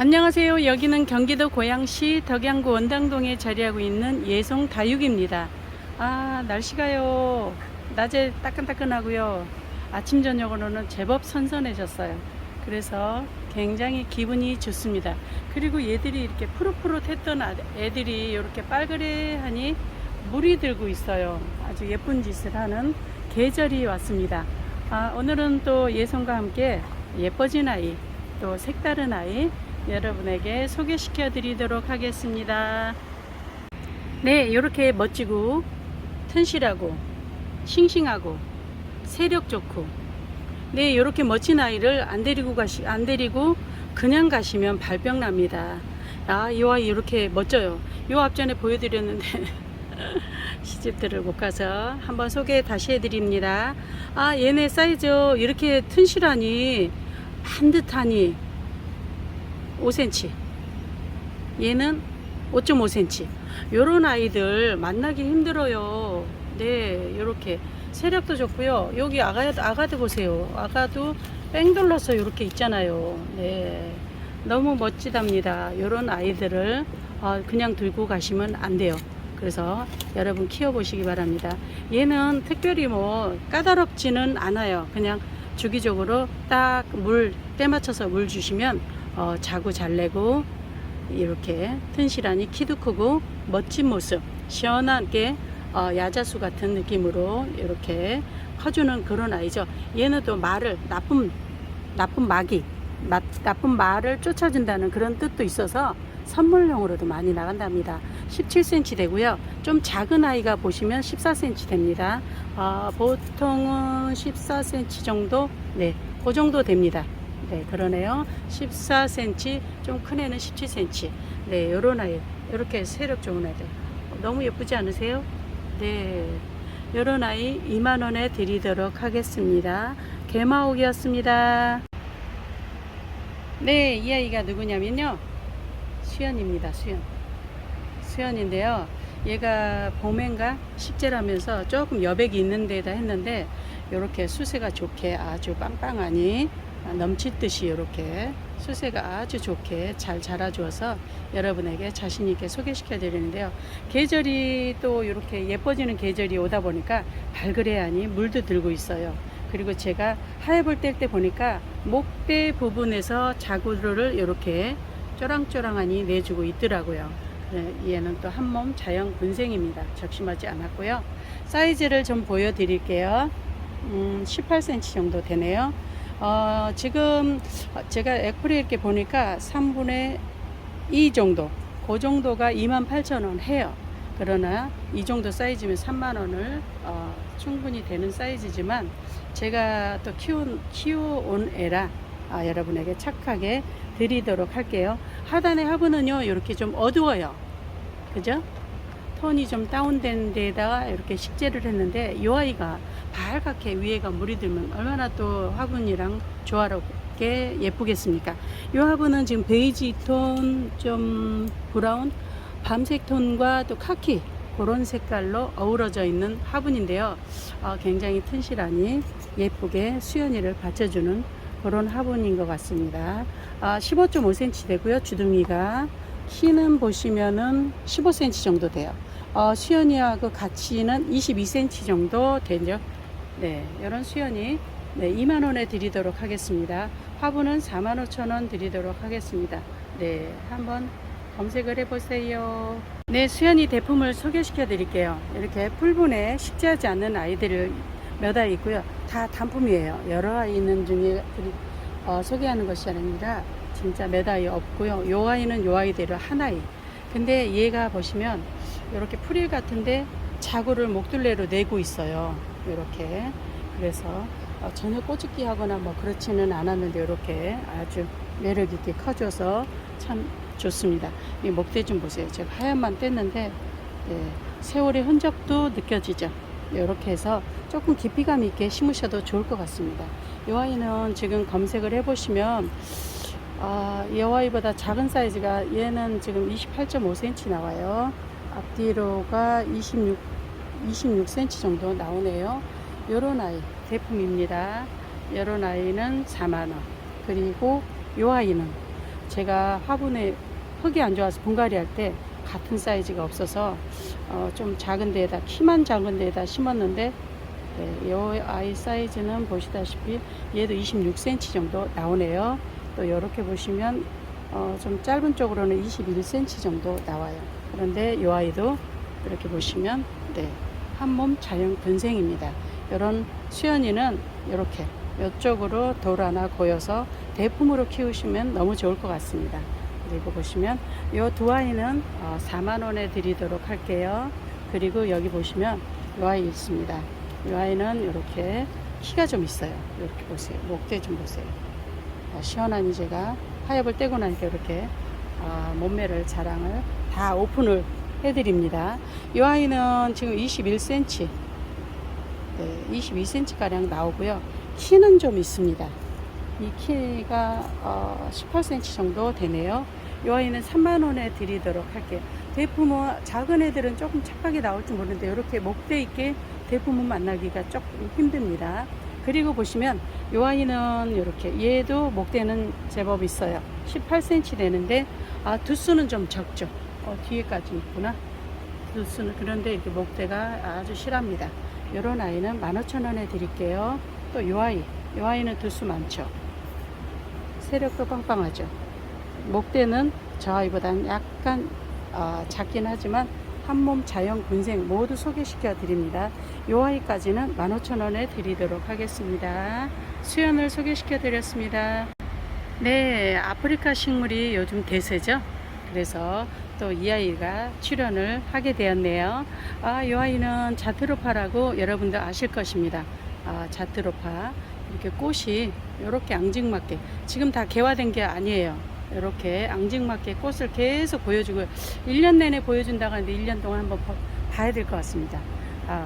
안녕하세요. 여기는 경기도 고양시 덕양구 원당동에 자리하고 있는 예송 다육입니다. 날씨가요 낮에 따끈따끈하고요, 아침 저녁으로는 제법 선선해졌어요. 그래서 굉장히 기분이 좋습니다. 그리고 얘들이 이렇게 푸릇푸릇했던 애들이 이렇게 빨그레하니 물이 들고 있어요. 아주 예쁜 짓을 하는 계절이 왔습니다. 오늘은 또 예송과 함께 예뻐진 아이, 또 색다른 아이 여러분에게 소개시켜 드리도록 하겠습니다. 네, 이렇게 멋지고 튼실하고 싱싱하고 세력 좋고, 네, 이렇게 멋진 아이를 안 데리고 그냥 가시면 발병 납니다. 이 아이 이렇게 멋져요. 요 앞전에 보여드렸는데 시집들을 못 가서 한번 소개 다시 해드립니다. 얘네 사이즈 이렇게 튼실하니 반듯하니 5cm, 얘는 5.5cm. 요런 아이들 만나기 힘들어요. 네, 요렇게 세력도 좋고요. 여기 아가도 보세요. 아가도 뺑 돌려서 요렇게 있잖아요. 네, 너무 멋지답니다. 요런 아이들을 그냥 들고 가시면 안 돼요. 그래서 여러분 키워보시기 바랍니다. 얘는 특별히 뭐 까다롭지는 않아요. 그냥 주기적으로 딱 때 맞춰서 물 주시면 자고 잘 내고 이렇게 튼실하니 키도 크고 멋진 모습, 시원하게 야자수 같은 느낌으로 이렇게 커주는 그런 아이죠. 얘는 또 나쁜 말을 쫓아준다는 그런 뜻도 있어서 선물용으로도 많이 나간답니다. 17cm 되고요. 좀 작은 아이가 보시면 14cm 됩니다. 보통은 14cm 정도, 네, 그 정도 됩니다. 네, 그러네요. 14cm, 좀 큰 애는 17cm. 네, 요런 아이, 이렇게 세력 좋은 애들 너무 예쁘지 않으세요? 네, 요런 아이 2만원에 드리도록 하겠습니다. 개마옥이었습니다. 네, 이 아이가 누구냐면요, 수연입니다. 수연인데요, 얘가 봄엔가 식재를 하면서 조금 여백이 있는 데다 했는데 이렇게 수세가 좋게 아주 빵빵하니 넘칠 듯이 이렇게 수세가 아주 좋게 잘 자라주어서 여러분에게 자신있게 소개시켜 드리는데요, 계절이 또 이렇게 예뻐지는 계절이 오다 보니까 발그레하니 물도 들고 있어요. 그리고 제가 하엽을 뗄 때 보니까 목대 부분에서 자구를 이렇게 쪼랑쪼랑하니 내주고 있더라고요. 얘는 또 한몸 자연 군생입니다. 적심하지 않았고요. 사이즈를 좀 보여드릴게요. 18cm 정도 되네요. 지금 제가 액풀에 이렇게 보니까 3분의 2 정도, 그 정도가 28,000원 해요. 그러나 이 정도 사이즈면 3만원을 충분히 되는 사이즈지만 제가 또 키워온 애라 여러분에게 착하게 드리도록 할게요. 하단의 화분은요 이렇게 좀 어두워요. 그죠? 톤이 좀 다운된 데다가 이렇게 식재를 했는데 이 아이가 밝게 위에가 물이 들면 얼마나 또 화분이랑 조화롭게 예쁘겠습니까? 이 화분은 지금 베이지 톤, 좀 브라운, 밤색 톤과 또 카키 그런 색깔로 어우러져 있는 화분인데요, 굉장히 튼실하니 예쁘게 수연이를 받쳐주는 그런 화분인 것 같습니다. 15.5cm 되고요. 주둥이가 키는 보시면은 15cm 정도 돼요. 수연이하고 같이는 22cm 정도 되죠. 네, 이런 수연이, 네, 2만원에 드리도록 하겠습니다. 화분은 45,000원 드리도록 하겠습니다. 네, 한번 검색을 해보세요. 네, 수연이 대품을 소개시켜 드릴게요. 이렇게 풀분에 식재하지 않는 아이들을 몇 아이 있고요. 다 단품이에요. 여러 아이 있는 중에 소개하는 것이 아니라 진짜 몇 아이 없고요. 요 아이는 요 아이대로 한 아이. 근데 얘가 보시면 이렇게 풀일 같은데 자구를 목둘레로 내고 있어요. 이렇게. 그래서 전혀 꼬집기 하거나 뭐 그렇지는 않았는데 이렇게 아주 매력 있게 커져서 참 좋습니다. 이 목대 좀 보세요. 제가 하얀만 뗐는데, 네, 세월의 흔적도 느껴지죠. 이렇게 해서 조금 깊이감 있게 심으셔도 좋을 것 같습니다. 이 아이는 지금 검색을 해보시면 이 아이보다 작은 사이즈가, 얘는 지금 28.5cm 나와요. 앞뒤로가 26cm 정도 나오네요. 요런 아이 대품입니다. 요런 아이는 4만원. 그리고 요 아이는 제가 화분에 흙이 안 좋아서 분갈이 할 때 같은 사이즈가 없어서 좀 작은 데에다, 키만 작은 데에다 심었는데, 네, 이 아이 사이즈는 보시다시피 얘도 26cm 정도 나오네요. 또 이렇게 보시면 좀 짧은 쪽으로는 21cm 정도 나와요. 그런데 이 아이도 이렇게 보시면 네, 한몸 자연 근생입니다. 이런 수연이는 이렇게 이쪽으로 돌 하나 고여서 대품으로 키우시면 너무 좋을 것 같습니다. 그리고 보시면 이 두 아이는 4만원에 드리도록 할게요. 그리고 여기 보시면 이 아이 있습니다. 이 아이는 이렇게 키가 좀 있어요. 이렇게 보세요. 목대 좀 보세요. 시원하니 제가 하엽을 떼고 나니까 이렇게 몸매를 자랑을 다 오픈을 해드립니다. 이 아이는 지금 21cm, 네, 22cm 가량 나오고요. 키는 좀 있습니다. 이 키가 18cm 정도 되네요. 이 아이는 3만원에 드리도록 할게요. 대품은 작은 애들은 조금 착하게 나올지 모르는데 이렇게 목대 있게 대품은 만나기가 조금 힘듭니다. 그리고 보시면 이 아이는 이렇게, 얘도 목대는 제법 있어요. 18cm 되는데 두수는 좀 적죠. 뒤에까지 있구나. 두수는. 그런데 이렇게 목대가 아주 실합니다. 이런 아이는 15,000원에 드릴게요. 또 이 아이는 두수 많죠. 세력도 빵빵하죠. 목대는 저 아이보다는 약간 작긴 하지만 한몸 자연 군생 모두 소개시켜 드립니다. 이 아이까지는 15,000원에 드리도록 하겠습니다. 수연을 소개시켜 드렸습니다. 네, 아프리카 식물이 요즘 대세죠. 그래서 또 이 아이가 출연을 하게 되었네요. 이 아이는 자트로파라고 여러분들 아실 것입니다. 자트로파. 이렇게 꽃이 이렇게 앙증맞게, 지금 다 개화된 게 아니에요. 이렇게 앙증맞게 꽃을 계속 보여주고 1년 내내 보여준다고 하는데 1년 동안 한번 봐야 될 것 같습니다.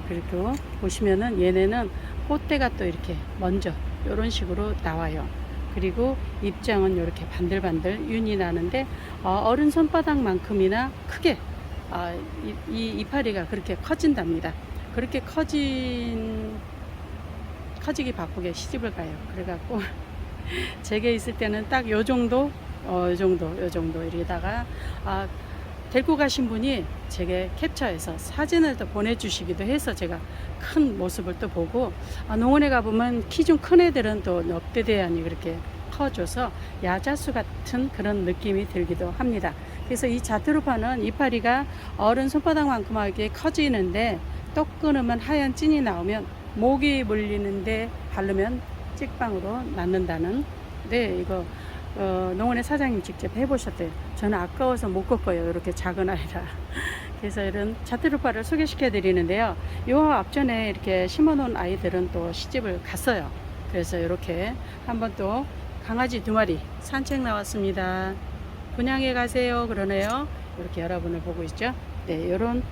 그리고 보시면은 얘네는 꽃대가 또 이렇게 먼저 이런 식으로 나와요. 그리고 입장은 이렇게 반들반들 윤이 나는데 어른 손바닥만큼이나 크게 이 이파리가 그렇게 커진답니다. 그렇게 커지기 바쁘게 시집을 가요. 그래갖고 제게 있을 때는 딱 요 정도, 요 정도 이러다가 데리고 가신 분이 제게 캡처해서 사진을 또 보내주시기도 해서 제가 큰 모습을 또 보고, 농원에 가보면 키 좀 큰 애들은 또 넙대대안이 그렇게 커져서 야자수 같은 그런 느낌이 들기도 합니다. 그래서 이 자트로파는 이파리가 어른 손바닥만큼하게 커지는데 똑 끊으면 하얀 찐이 나오면 모기 물리는데 바르면 찍방으로 낫는다는, 네, 이거 농원의 사장님 직접 해보셨대요. 저는 아까워서 못 걷고요. 이렇게 작은 아이라. 그래서 이런 자트로파를 소개시켜 드리는데요. 요 앞전에 이렇게 심어 놓은 아이들은 또 시집을 갔어요. 그래서 이렇게 한번 또 강아지 2마리 산책 나왔습니다. 분양해 가세요 그러네요. 이렇게 여러분을 보고 있죠. 네, 이런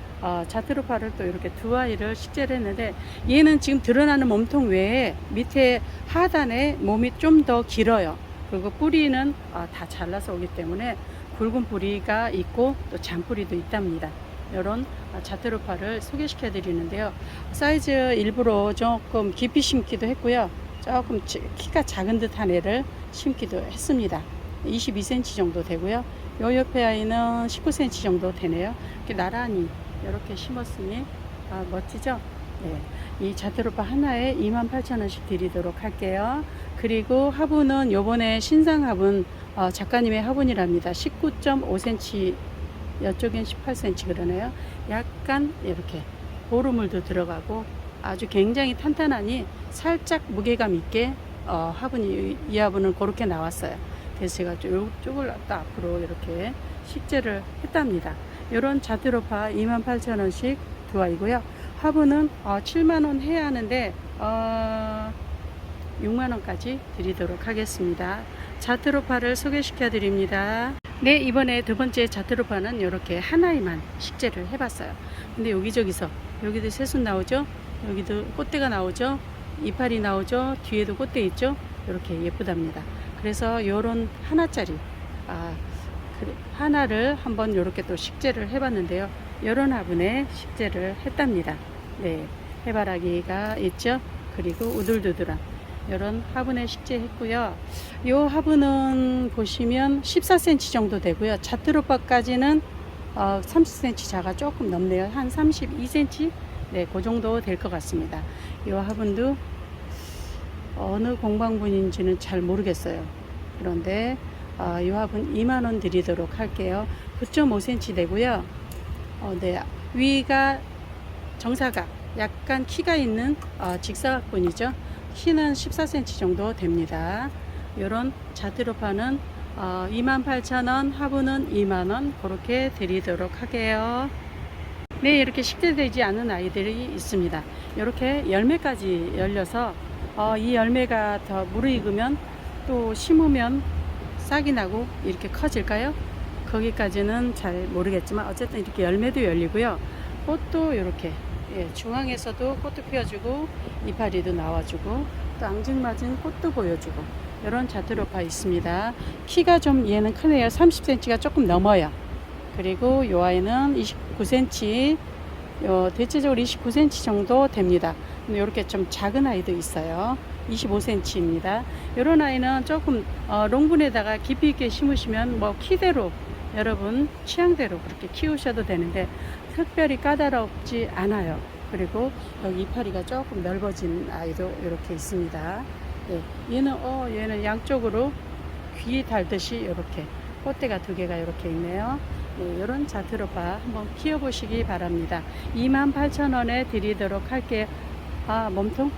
자트로파를 또 이렇게 2아이를 식재를 했는데, 얘는 지금 드러나는 몸통 외에 밑에 하단에 몸이 좀 더 길어요. 그리고 뿌리는 다 잘라서 오기 때문에 굵은 뿌리가 있고 또 잔뿌리도 있답니다. 이런 자트로파를 소개시켜 드리는데요. 사이즈 일부러 조금 깊이 심기도 했고요. 조금 키가 작은 듯한 애를 심기도 했습니다. 22cm 정도 되고요. 요 옆에 아이는 19cm 정도 되네요. 이렇게 나란히 이렇게 심었으니 멋지죠? 네. 이 자트로파 하나에 28,000원씩 드리도록 할게요. 그리고 화분은 요번에 신상 화분, 작가님의 화분이랍니다. 19.5cm, 이쪽엔 18cm 그러네요. 약간 이렇게 보루물도 들어가고 아주 굉장히 탄탄하니 살짝 무게감 있게 화분이, 이 화분은 그렇게 나왔어요. 그래서 제가 쪽을 또 앞으로 이렇게 식재를 했답니다. 이런 자트로파 28,000원씩 2아이고요. 화분은 7만원 해야 하는데 6만원까지 드리도록 하겠습니다. 자트로파를 소개시켜 드립니다. 네, 이번에 두 번째 자트로파는 이렇게 하나에만 식재를 해봤어요. 근데 여기저기서, 여기도 새순 나오죠, 여기도 꽃대가 나오죠, 이파리 나오죠, 뒤에도 꽃대 있죠. 이렇게 예쁘답니다. 그래서 요런 하나짜리 하나를 한번 이렇게 또 식재를 해봤는데요. 요런 화분에 식재를 했답니다. 네, 해바라기가 있죠. 그리고 우둘두둘한 이런 화분에 식재했고요. 이 화분은 보시면 14cm 정도 되고요. 자트로파까지는 30cm 자가 조금 넘네요. 한 32cm? 네, 그 정도 될 것 같습니다. 이 화분도 어느 공방분인지는 잘 모르겠어요. 그런데 이 화분 2만원 드리도록 할게요. 9.5cm 되고요. 네, 위가 정사각, 약간 키가 있는 직사각분이죠. 키는 14cm 정도 됩니다. 이런 자트로파는 28,000원, 화분은 2만원 그렇게 드리도록 할게요. 네, 이렇게 식재되지 않은 아이들이 있습니다. 이렇게 열매까지 열려서 이 열매가 더 무르익으면 또 심으면 싹이 나고 이렇게 커질까요? 거기까지는 잘 모르겠지만 어쨌든 이렇게 열매도 열리고요. 꽃도 이렇게 중앙에서도 꽃도 피워주고 이파리도 나와주고 또 앙증맞은 꽃도 보여주고 이런 자트로파 있습니다. 키가 좀 얘는 크네요. 30cm가 조금 넘어요. 그리고 이 아이는 29cm, 대체적으로 29cm 정도 됩니다. 이렇게 좀 작은 아이도 있어요. 25cm입니다. 이런 아이는 조금 롱분에다가 깊이 있게 심으시면 뭐 키대로 여러분 취향대로 그렇게 키우셔도 되는데 특별히 까다롭지 않아요. 그리고 여기 이파리가 조금 넓어진 아이도 이렇게 있습니다. 네, 얘는 양쪽으로 귀 달듯이 이렇게 꽃대가 두 개가 이렇게 있네요. 네, 이런 자트로파 한번 키워보시기 바랍니다. 28,000원에 드리도록 할게요. 몸통?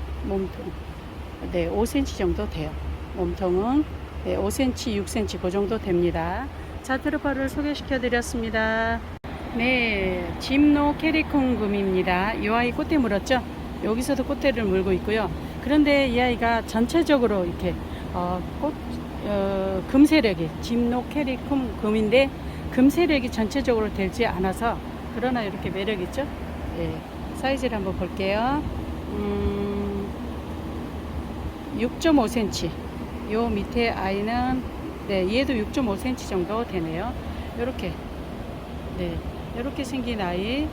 네, 5cm 정도 돼요. 몸통은 네, 5cm, 6cm 그 정도 됩니다. 자트로파를 소개시켜 드렸습니다. 네, 짐노 캐리콩금입니다. 이 아이 꽃대 물었죠? 여기서도 꽃대를 물고 있고요. 그런데 이 아이가 전체적으로 이렇게 금세력이 짐노 캐리콩금인데 금세력이 전체적으로 되지 않아서 그러나 이렇게 매력 있죠? 네, 사이즈를 한번 볼게요. 6.5cm. 요 밑에 아이는 네, 얘도 6.5cm 정도 되네요. 요렇게 네, 이렇게 생긴 아이.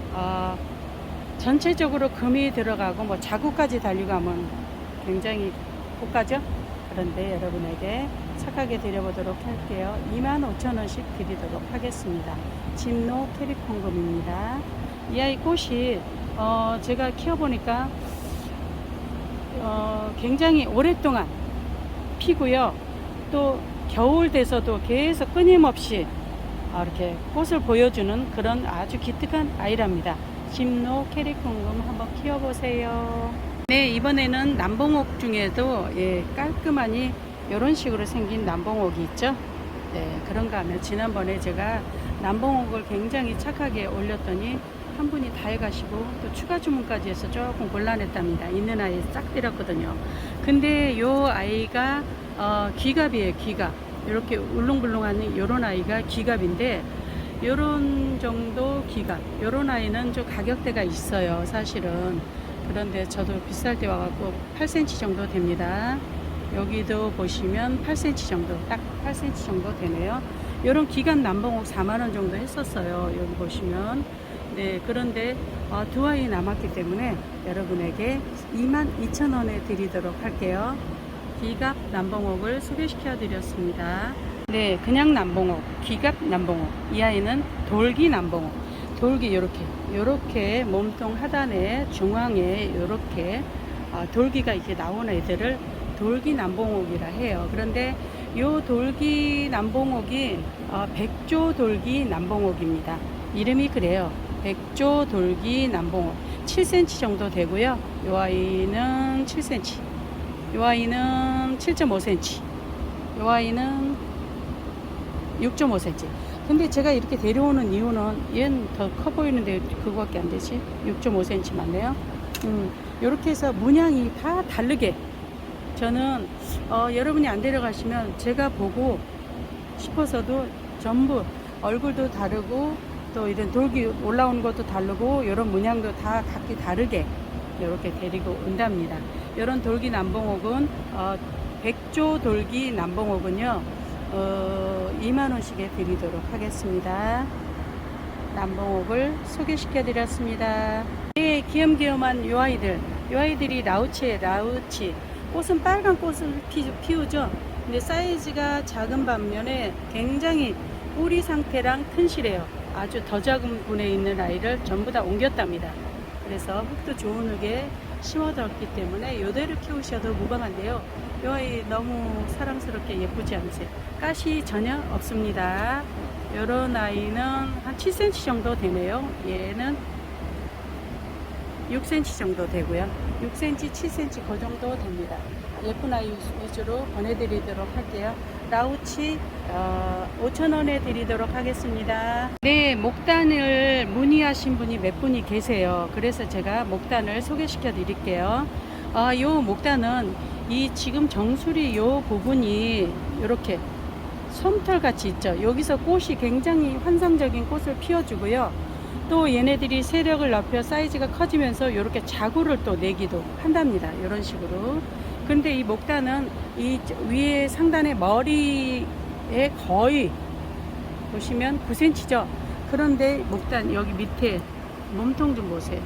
전체적으로 금이 들어가고 뭐 자구까지 달리고 하면 굉장히 고가죠. 그런데 여러분에게 착하게 드려보도록 할게요. 25,000원씩 드리도록 하겠습니다. 짐노 캐리콩금입니다. 이 아이 꽃이 제가 키워보니까 굉장히 오랫동안 피고요. 또 겨울 돼서도 계속 끊임없이 이렇게 꽃을 보여주는 그런 아주 기특한 아이랍니다. 짐노 캐리콩금 한번 키워보세요. 네, 이번에는 남봉옥 중에도 깔끔하니 이런 식으로 생긴 남봉옥이 있죠. 네, 그런가 하면 지난번에 제가 남봉옥을 굉장히 착하게 올렸더니 한 분이 다 해가시고 또 추가 주문까지 해서 조금 곤란했답니다. 있는 아이 싹 때렸거든요. 근데 요 아이가 귀갑이에요. 귀갑. 이렇게 울렁불렁한 요런 아이가 귀갑인데 요런 정도 귀갑, 요런 아이는 좀 가격대가 있어요. 사실은. 그런데 저도 비쌀 때 와갖고 8cm 정도 됩니다. 여기도 보시면 8cm 정도, 딱 8cm 정도 되네요. 요런 귀갑 남봉옥 4만원 정도 했었어요. 여기 보시면. 네, 그런데 두 아이 남았기 때문에 여러분에게 22,000원에 드리도록 할게요. 귀갑 남봉옥을 소개시켜 드렸습니다. 네, 그냥 남봉옥, 귀갑 남봉옥. 이 아이는 돌기 남봉옥. 돌기 요렇게 몸통 하단에 중앙에 요렇게 돌기가 이렇게 나오는 애들을 돌기 남봉옥이라 해요. 그런데 요 돌기 남봉옥이 백조 돌기 남봉옥입니다. 이름이 그래요. 백조 돌기 남봉옥. 7cm 정도 되고요. 요 아이는 7cm. 요 아이는 7.5cm. 요 아이는 6.5cm. 근데 제가 이렇게 데려오는 이유는 얘는 더 커 보이는데 그거밖에 안 되지. 6.5cm 맞네요. 요렇게 해서 문양이 다 다르게 저는 여러분이 안 데려가시면 제가 보고 싶어서도 전부 얼굴도 다르고 또 이런 돌기 올라오는 것도 다르고 이런 문양도 다 각기 다르게 이렇게 데리고 온답니다. 이런 돌기 남봉옥은 백조 돌기 남봉옥은요 2만원씩에 드리도록 하겠습니다. 남봉옥을 소개시켜 드렸습니다. 네, 귀염귀염한 요 아이들이 라우치 꽃은 빨간 꽃을 피우죠. 근데 사이즈가 작은 반면에 굉장히 뿌리 상태랑 튼실해요. 아주 더 작은 분에 있는 아이를 전부 다 옮겼답니다. 그래서 흙도 좋은 흙에 심어뒀기 때문에 이대로 키우셔도 무방한데요. 이 아이 너무 사랑스럽게 예쁘지 않으세요? 가시 전혀 없습니다. 이런 아이는 한 7cm 정도 되네요. 얘는 6cm 정도 되고요. 6cm, 7cm 그 정도 됩니다. 예쁜 아이 위주로 보내드리도록 할게요. 라우치 5,000원에 드리도록 하겠습니다. 네, 목단을 문의하신 분이 몇 분이 계세요. 그래서 제가 목단을 소개시켜 드릴게요. 요 목단은 이 지금 정수리 요 부분이 이렇게 솜털 같이 있죠. 여기서 꽃이 굉장히 환상적인 꽃을 피워주고요. 또 얘네들이 세력을 넓혀 사이즈가 커지면서 이렇게 자구를 또 내기도 한답니다. 이런 식으로. 근데 이 목단은 이 위에 상단의 머리에 거의 보시면 9cm죠. 그런데 목단 여기 밑에 몸통 좀 보세요.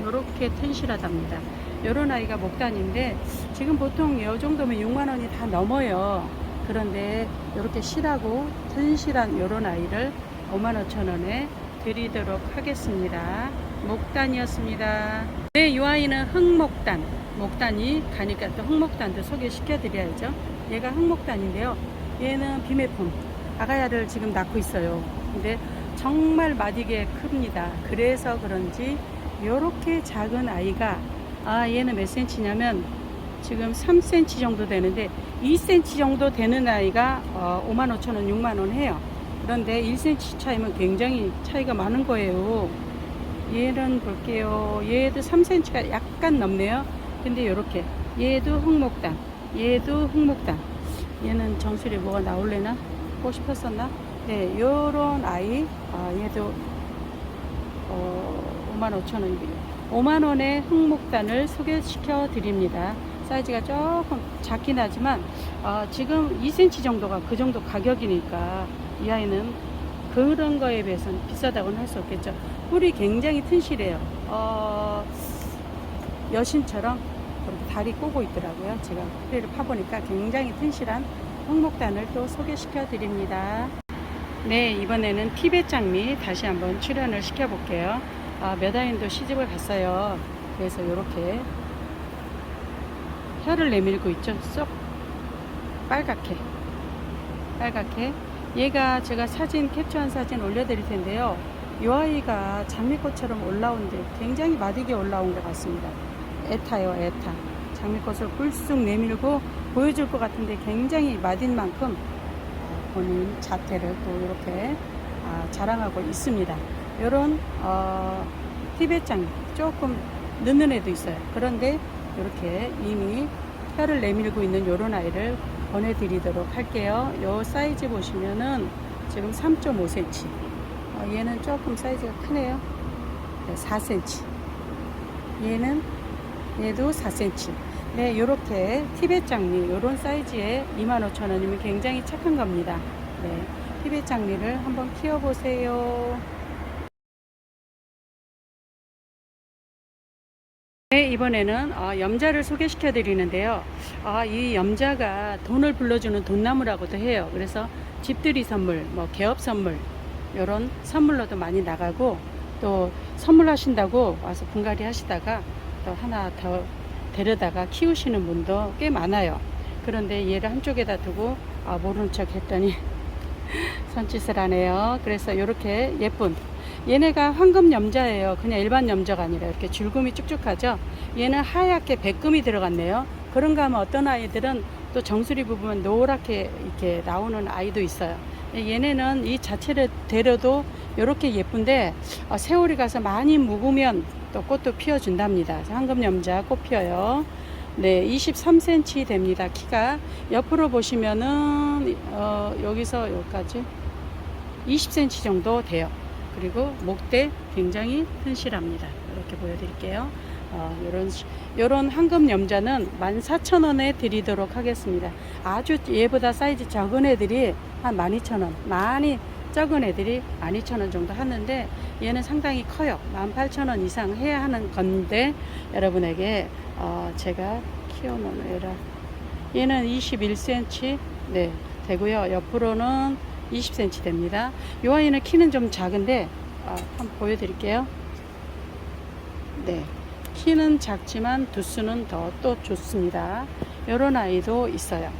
이렇게 튼실하답니다. 이런 아이가 목단인데 지금 보통 이 정도면 6만원이 다 넘어요. 그런데 이렇게 실하고 튼실한 이런 아이를 55,000원에 드리도록 하겠습니다. 목단이었습니다. 네, 이 아이는 흑목단. 목단이 가니까 또 흑목단도 소개시켜 드려야죠. 얘가 흑목단인데요. 얘는 비매품 아가야를 지금 낳고 있어요. 근데 정말 마디게 큽니다. 그래서 그런지 이렇게 작은 아이가 얘는 몇 cm냐면 지금 3cm 정도 되는데 2cm 정도 되는 아이가 55,000원, 6만원 해요. 그런데 1cm 차이면 굉장히 차이가 많은 거예요. 얘는 볼게요. 얘도 3cm가 약간 넘네요. 근데 이렇게 얘도 흑목단, 얘도 흑목단. 얘는 정수리 뭐가 나올래나? 꽃이 폈었나? 네, 요런 아이 얘도 55,000원이고요. 5만원의 흑목단을 소개시켜 드립니다. 사이즈가 조금 작긴 하지만 지금 2cm 정도가 그 정도 가격이니까 이 아이는 그런 거에 비해서는 비싸다고는 할 수 없겠죠. 뿌리 굉장히 튼실해요. 여신처럼 그렇게 다리 꼬고 있더라고요. 제가 뿌리를 파보니까 굉장히 튼실한 흑목단을 또 소개시켜 드립니다. 네, 이번에는 티벳 장미 다시 한번 출연을 시켜 볼게요. 몇 아이도 시집을 갔어요. 그래서 이렇게 혀를 내밀고 있죠. 쏙 빨갛게 얘가 제가 사진 캡처한 사진 올려드릴 텐데요. 이 아이가 장미꽃처럼 올라오는데 굉장히 마디게 올라온 것 같습니다. 애타요, 애타. 장미꽃을 뿔쑥 내밀고 보여줄 것 같은데 굉장히 마딘 만큼 본인 자태를 또 이렇게 자랑하고 있습니다. 이런 티벳 장미 조금 늦는 애도 있어요. 그런데 이렇게 이미 혀를 내밀고 있는 이런 아이를 보내드리도록 할게요. 요 사이즈 보시면은 지금 3.5cm. 얘는 조금 사이즈가 크네요. 네, 4cm. 얘도 4cm. 네, 요렇게 티벳 장미 요런 사이즈에 25,000원이면 굉장히 착한 겁니다. 네, 티벳 장미를 한번 키워보세요. 네, 이번에는 염자를 소개시켜 드리는데요. 이 염자가 돈을 불러주는 돈나무라고도 해요. 그래서 집들이 선물, 뭐 개업 선물 이런 선물로도 많이 나가고, 또 선물하신다고 와서 분갈이 하시다가 또 하나 더 데려다가 키우시는 분도 꽤 많아요. 그런데 얘를 한쪽에다 두고 모르는 척 했더니 손짓을 하네요. 그래서 이렇게 예쁜, 얘네가 황금 염자예요. 그냥 일반 염자가 아니라 이렇게 줄금이 쭉쭉하죠. 얘는 하얗게 백금이 들어갔네요. 그런가 하면 어떤 아이들은 또 정수리 부분 노랗게 이렇게 나오는 아이도 있어요. 얘네는 이 자체를 데려도 이렇게 예쁜데 세월이 가서 많이 묵으면 또 꽃도 피워준답니다. 황금 염자 꽃 피어요. 네, 23cm 됩니다. 키가. 옆으로 보시면은 여기서 여기까지 20cm 정도 돼요. 그리고 목대 굉장히 튼실합니다. 이렇게 보여드릴게요. 요런 황금 염자는 14,000원에 드리도록 하겠습니다. 아주 얘보다 사이즈 적은 애들이 한 12,000원, 많이 적은 애들이 12,000원 정도 하는데 얘는 상당히 커요. 18,000원 이상 해야 하는 건데 여러분에게 제가 키워놓은 애라 얘는 21cm 네, 되고요. 옆으로는 20cm 됩니다. 이 아이는 키는 좀 작은데 한번 보여드릴게요. 네, 키는 작지만 두수는 더 또 좋습니다. 이런 아이도 있어요.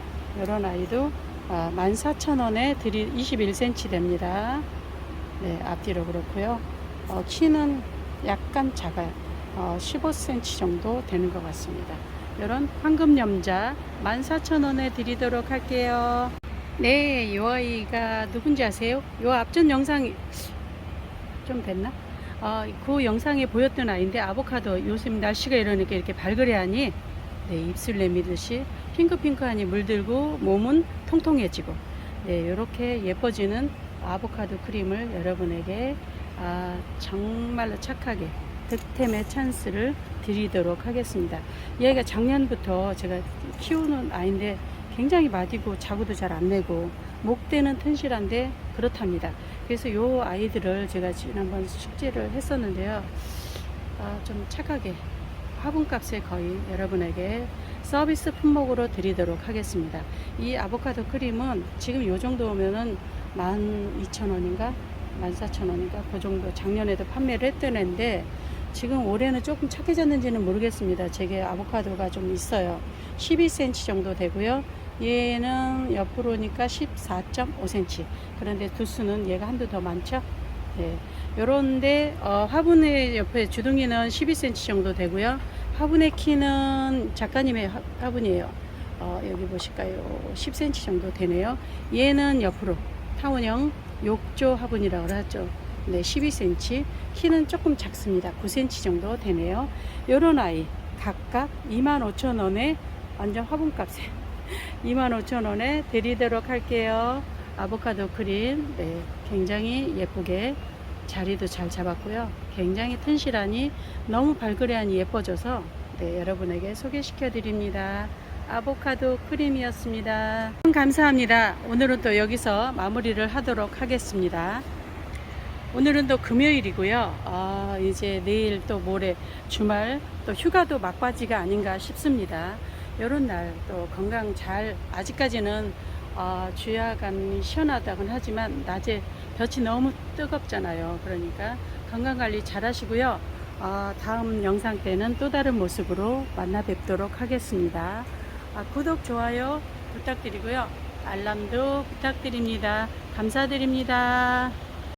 이런 아이도 14,000원에 21cm 됩니다. 네, 앞뒤로 그렇고요. 키는 약간 작아요. 15cm 정도 되는 것 같습니다. 이런 황금염자 14,000원에 드리도록 할게요. 네, 이 아이가 누군지 아세요? 요 앞전 영상 좀 됐나? 그 영상에 보였던 아이인데, 아보카도 요즘 날씨가 이러니까 이렇게 발그레하니 네, 입술 내미듯이 핑크핑크하니 물들고 몸은 통통해지고 네, 이렇게 예뻐지는 아보카도 크림을 여러분에게 정말로 착하게 득템의 찬스를 드리도록 하겠습니다. 얘가 작년부터 제가 키우는 아이인데 굉장히 마디고 자구도 잘 안 내고 목대는 튼실한데 그렇답니다. 그래서 요 아이들을 제가 지난번 숙제를 했었는데요. 좀 착하게 화분값에 거의 여러분에게 서비스 품목으로 드리도록 하겠습니다. 이 아보카도 크림은 지금 요 정도 오면은 12,000원인가 14,000원인가 그 정도 작년에도 판매를 했던 애인데, 지금 올해는 조금 착해졌는지는 모르겠습니다. 제게 아보카도가 좀 있어요. 12cm 정도 되고요. 얘는 옆으로니까 14.5cm. 그런데 두수는 얘가 한두 더 많죠. 네. 요런데 화분의 옆에 주둥이는 12cm 정도 되고요. 화분의 키는 작가님의 화분이에요. 여기 보실까요? 10cm 정도 되네요. 얘는 옆으로 타원형 욕조 화분이라고 하죠. 네, 12cm. 키는 조금 작습니다. 9cm 정도 되네요. 요런 아이 각각 25,000원에 완전 화분값에 25,000원에 드리도록 할게요. 아보카도 크림 네, 굉장히 예쁘게 자리도 잘 잡았고요. 굉장히 튼실하니 너무 발그레하니 예뻐져서 네, 여러분에게 소개시켜 드립니다. 아보카도 크림이었습니다. 감사합니다. 오늘은 또 여기서 마무리를 하도록 하겠습니다. 오늘은 또 금요일이고요. 이제 내일 또 모레 주말 또 휴가도 막바지가 아닌가 싶습니다. 이런 날 또 건강 잘, 아직까지는 주야감이 시원하다고는 하지만 낮에 볕이 너무 뜨겁잖아요. 그러니까 건강관리 잘 하시고요. 다음 영상 때는 또 다른 모습으로 만나 뵙도록 하겠습니다. 구독, 좋아요 부탁드리고요. 알람도 부탁드립니다. 감사드립니다.